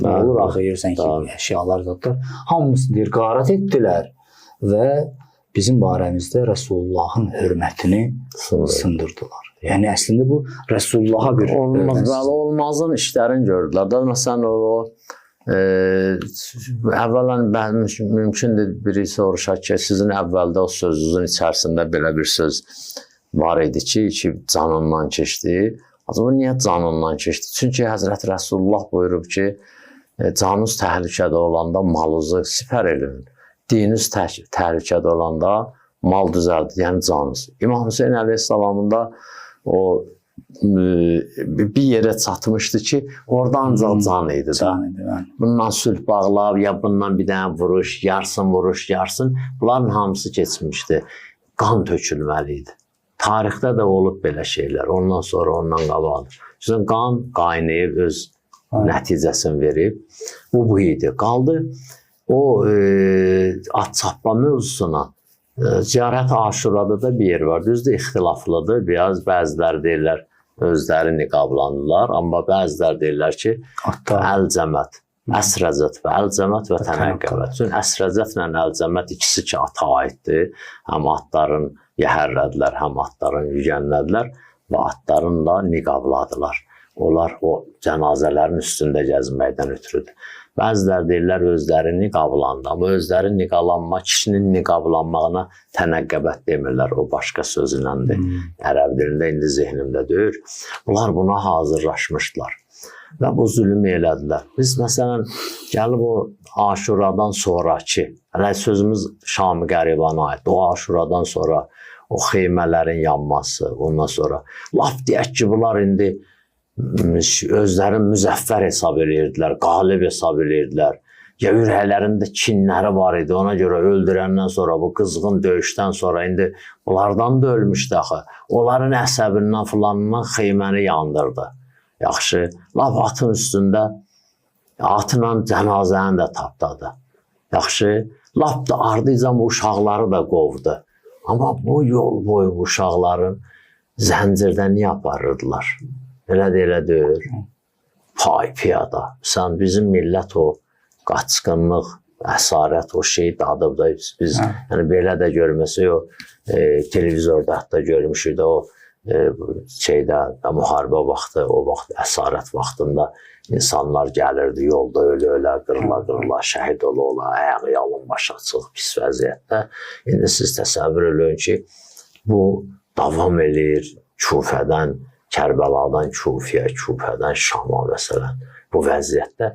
Nə olur axı, yersən ki, əşyalar zadlar. Hamısını deyir, qarət etdilər və bizim barəmizdə Rəsulullahın hörmətini sındırdılar. Yəni, əslində bu Rəsulullaha bir olmazın işlərini gördülər. Da, məsələn, əvvələn mümkündür biri soruşaq ki, sizin əvvəldə o sözünüzün içərisində belə bir söz var idi ki, canından keçdi. Acaba niyə canından keçdi? Çünki Həzrət Rəsulullah buyurub ki, canınız təhlükədə olanda malınızı sipər edin. Dininiz təhlükədə olanda mal düzəldir, yəni canınız. İmam Hüseyin əleyhissalamın da o bir yerə çatmışdı ki, orada ancaq can idi da. Bundan sülh bağlab, ya bundan bir dənə vuruş, yarsın. Bunların hamısı keçmişdi. Qan tökülməli idi. Tarixdə də olub belə şeylər. Ondan sonra ondan qabaqdır. Çünki qan qaynayıb öz nəticəsini verib. Bu idi. Qaldı o at çapma mövzusuna. Ziyarət Aşurada da bir yer var. Düzdür, ixtilaflıdır. Biraz bəziləri deyirlər özləri niqablandılar. Amma bəziləri deyirlər ki, Əl-Cəmət, Əsrəcət və Əl-Cəmət və Tənəqqəbət. Çünki Əsrəcətlə Əl-Cəmət ikisi ki, ata aiddir. Həm atların yəhərlədilər, həm atların yügənlədilər və atların da niqabladılar. Onlar o cənazələrin üstündə gəzməkdən ötürüdür. Bəziləri deyirlər özləri niqablandı. Amma özləri niqablanma, kişinin niqablanmağına tənəqqəbət demirlər. O başqa sözünəndir. Ərəb dilində indi zehnimdə deyir. Bunlar buna hazırlaşmışdılar və bu zülüm elədilər. Biz məsələn gəlib o Aşuradan sonraki, sözümüz Şam-ı Qəribana aid. O Aşuradan sonra o xeymələrin yanması, ondan sonra laf deyək ki, bunlar indi özlərini müzəffər hesab edirdilər, qalib hesab edirdilər. Ya ürəklərində kinləri var idi, ona görə öldürəndən sonra, bu qızğın döyüşdən sonra indi bunlardan da ölmüşdü axı. Onların əsəbindən filanından xeyməni yandırdı. Yaxşı, laf atın üstündə, atla cənazəni də tapdadı. Yaxşı, laf da ardıcam uşaqları da qovdu. Amma bu yol boyu uşaqların zəncirdən niyə aparırdılar? Elə də elə deyir, piyada. Sən bizim millət o qaçqınlıq, əsarət, o şeyi dadıb da biz yəni belə də görməsək, o televizorda hətta görmüşük də o şeydə, müharibə vaxtı, o vaxt əsarət vaxtında insanlar gəlirdi, yolda ölə, qırıla, şəhid ola, ayağı yalın, baş açıq, pis vəziyyətdə. İndi siz təsəvvür edin ki, bu davam edir Kufədən, Kərbəladan Kufiyə, Kufədən Şama məsələn. Bu vəziyyətdə